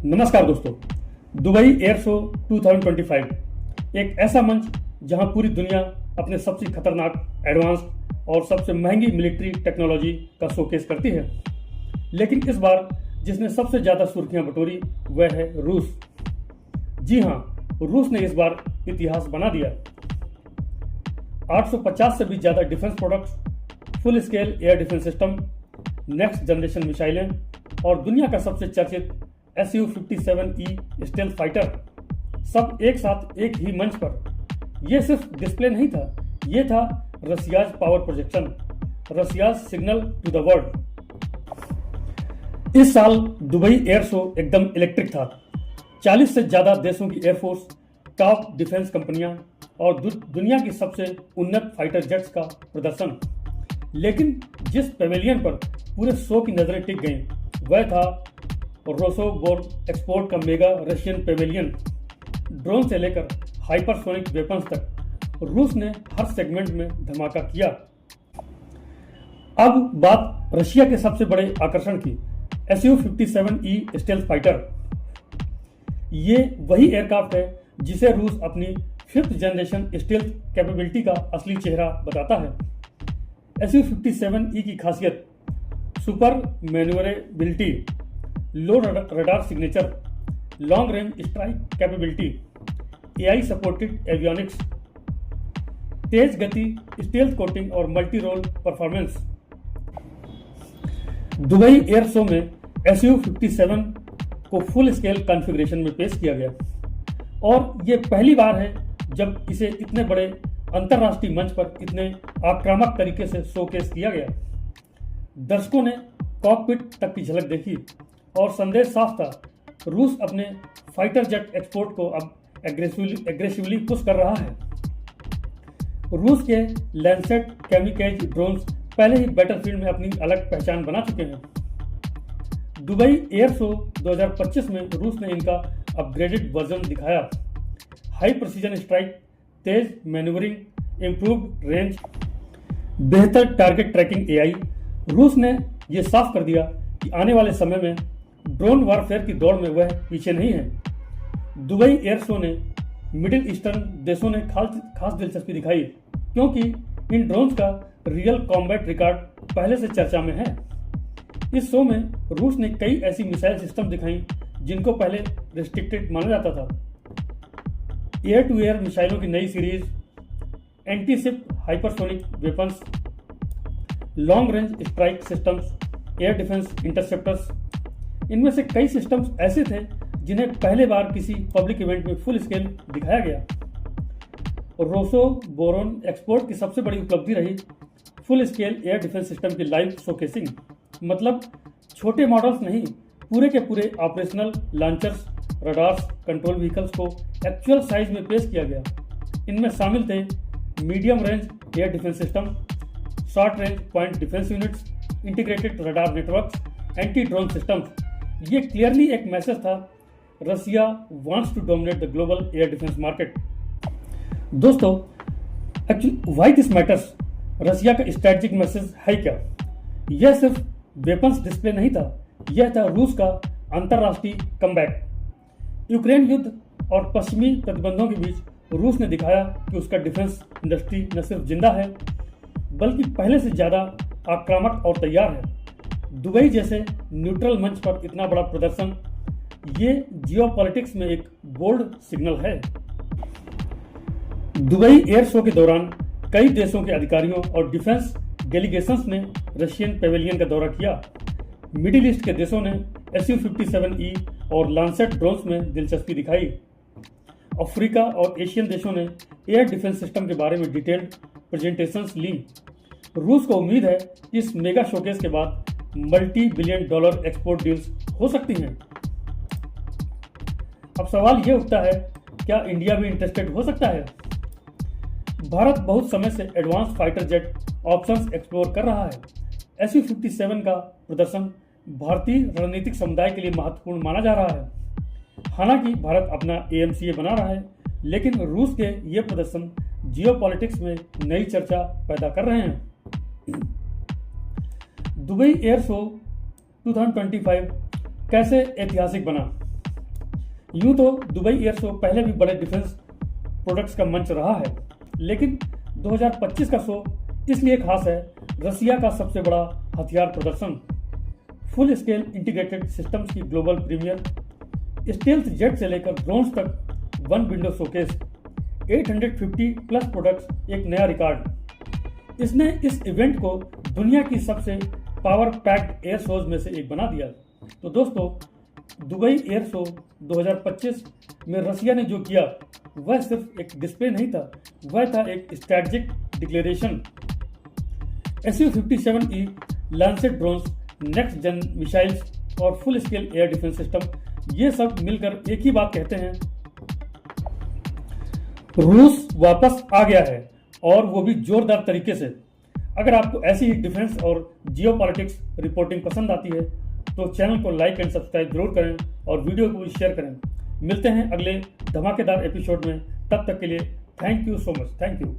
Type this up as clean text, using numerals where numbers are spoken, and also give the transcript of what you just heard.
नमस्कार दोस्तों। Dubai air show 2025 एक ऐसा मंच जहां पूरी दुनिया अपने सबसे खतरनाक, एडवांस और सबसे महंगी मिलिट्री टेक्नोलॉजी का शोकेस करती है। लेकिन इस बार जिसने सबसे ज्यादा सुर्खियां बटोरी वह है रूस। जी हां, रूस ने इस बार इतिहास बना दिया। 850 से भी ज्यादा defence products, full scale air defence system, next generation मिसाइलें और दुनिया का सबसे चर्चित Su-57E स्टेल्थ फाइटर, सब एक साथ एक ही मंच पर। यह सिर्फ डिस्प्ले नहीं था, यह था Russia's power projection, Russia's signal to the world. इस साल दुबई एयर शो एकदम इलेक्ट्रिक था। 40 से ज्यादा देशों की एयरफोर्स, टॉप डिफेंस कंपनियां और दुनिया की सबसे उन्नत फाइटर जेट्स का प्रदर्शन। लेकिन जिस पेवेलियन पर पूरे शो की नजरें टिक गईं वह था रोसोबोर एक्सपोर्ट का मेगा रशियन पेवेलियन। ड्रोन से लेकर हाइपरसोनिक वेपन्स तक रूस ने हर सेगमेंट में धमाका किया। अब बात रशिया के सबसे बड़े आकर्षण की, Su-57E स्टेल्थ फाइटर। ये वही एयरक्राफ्ट है जिसे रूस अपनी 5th जनरेशन स्टेल्थ कैपेबिलिटी का असली चेहरा बताता है। Su-57E की खासियत super manoeuvrability, low radar signature, long range strike capability, AI supported avionics, तेज गति, स्टेल्थ कोटिंग और multi role performance. Dubai air show में Su-57 को फुल स्केल कॉन्फ़िगरेशन में पेश किया गया और ये पहली बार है जब इसे इतने बड़े अंतरराष्ट्रीय मंच पर इतने आक्रामक तरीके से शोकेस किया गया। दर्शकों ने कॉकपिट तक की झलक देखी और संदेश साफ था, रूस अपने फाइटर जेट एक्सपोर्ट को अब एग्रेसिवली पुश कर रहा है। रूस के लैंसेट कैमिकेज ड्रोन्स पहले ही बैटलफील्ड में अपनी अलग पहचान बना चुके हैं। दुबई एयर शो 2025 में रूस ने इनका अपग्रेडेड वर्जन दिखाया। हाई प्रिसीजन स्ट्राइक, तेज मैन्यूवरिंग, इम्प्रूव्ड रेंज, बेहतर टारगेट ट्रैकिंग AI। रूस ने यह साफ कर दिया कि आने वाले समय में ड्रोन वॉरफेयर की दौड़ में वह पीछे नहीं है। दुबई एयर शो ने मिडिल ईस्टर्न देशों ने खास दिलचस्पी दिखाई क्योंकि इन ड्रोन्स का रियल कॉम्बैट रिकॉर्ड पहले से चर्चा में है। इस शो में रूस ने कई ऐसी मिसाइल सिस्टम दिखाई जिनको पहले रिस्ट्रिक्टेड माना जाता था। एयर टू एयर मिसाइलों की नई series, anti-ship hypersonic weapons, long range strike systems, air defence interceptors. इनमें से कई सिस्टम्स ऐसे थे जिन्हें पहले बार किसी पब्लिक इवेंट में फुल स्केल दिखाया गया। रोसोबोरोन एक्सपोर्ट की सबसे बड़ी उपलब्धि रही full scale air defence system की लाइव शोकेसिंग। मतलब छोटे मॉडल्स नहीं, पूरे के पूरे operational launchers, radars, control vehicles को एक्चुअल साइज में पेश किया गया। इनमें शामिल थे medium range air defence system, short range point defence units, integrated radar networks, anti drone systems. ये क्लियरली एक मैसेज था, रसिया wants to dominate the global air defence market. दोस्तों, actually why this matters? Russia का strategic message है क्या? यह सिर्फ weapons display नहीं था, यह था रूस का अंतरराष्ट्रीय कमबैक। यूक्रेन युद्ध और पश्चिमी प्रतिबंधों के बीच रूस ने दिखाया कि उसका डिफेंस इंडस्ट्री न सिर्फ जिंदा है बल्कि पहले से ज्यादा आक्रामक और तैयार है। दुबई जैसे न्यूट्रल मंच पर इतना बड़ा प्रदर्शन, ये जियोपॉलिटिक्स में एक बोल्ड सिग्नल है। दुबई एयर शो के दौरान कई देशों के अधिकारियों और डिफेंस डेलीगेशंस ने रशियन पेवेलियन का दौरा किया। मिडिल ईस्ट के देशों ने Su-57E और लांसेट ड्रोन्स में दिलचस्पी दिखाई। अफ्रीका और एशियन देशों ने एयर डिफेंस सिस्टम के बारे में डिटेल्ड प्रेजेंटेशंस ली। रूस को उम्मीद है कि इस मेगा शोकेस के बाद multi billion dollar export deals हो सकती हैं। अब सवाल यह उठता है, क्या इंडिया भी इंटरेस्टेड हो सकता है? भारत बहुत समय से advance fighter jet options explore कर रहा है। Su-57 का प्रदर्शन भारतीय रणनीतिक समुदाय के लिए महत्वपूर्ण माना जा रहा है। हालांकि भारत अपना AMCA बना रहा है, लेकिन रूस के ये प्रदर्शन जियोपॉलिटिक्स में नई चर्चा पैदा कर रहे हैं। दुबई एयर शो 2025 कैसे ऐतिहासिक बना? यूं तो दुबई एयर शो पहले भी बड़े डिफेंस प्रोडक्ट्स का मंच रहा है, लेकिन 2025 का शो इसलिए खास है, रसिया का सबसे बड़ा हथियार प्रदर्शन, फुल स्केल इंटीग्रेटेड सिस्टम्स की ग्लोबल प्रीमियर, स्टेल्थ जेट से लेकर ड्रोन्स तक one window showcase, 850 plus products, एक नया रिकॉर्ड। इसने इस इवेंट को दुनिया की सबसे पावर पैक्ड एयर शोज में से एक बना दिया। तो दोस्तों, दुबई एयर शो 2025 में रसिया ने जो किया वह सिर्फ एक डिस्प्ले नहीं था, वह था एक strategic declaration. Su-57E lancet drones, next gen missiles और full scale air defence system, ये सब मिलकर एक ही बात कहते हैं, रूस वापस आ गया है, और वो भी जोरदार तरीके से। अगर आपको ऐसी ही डिफेंस और जियोपॉलिटिक्स रिपोर्टिंग पसंद आती है तो चैनल को लाइक एंड सब्सक्राइब जरूर करें और वीडियो को भी शेयर करें। मिलते हैं अगले धमाकेदार एपिसोड में, तब तक के लिए thank you so much. Thank you.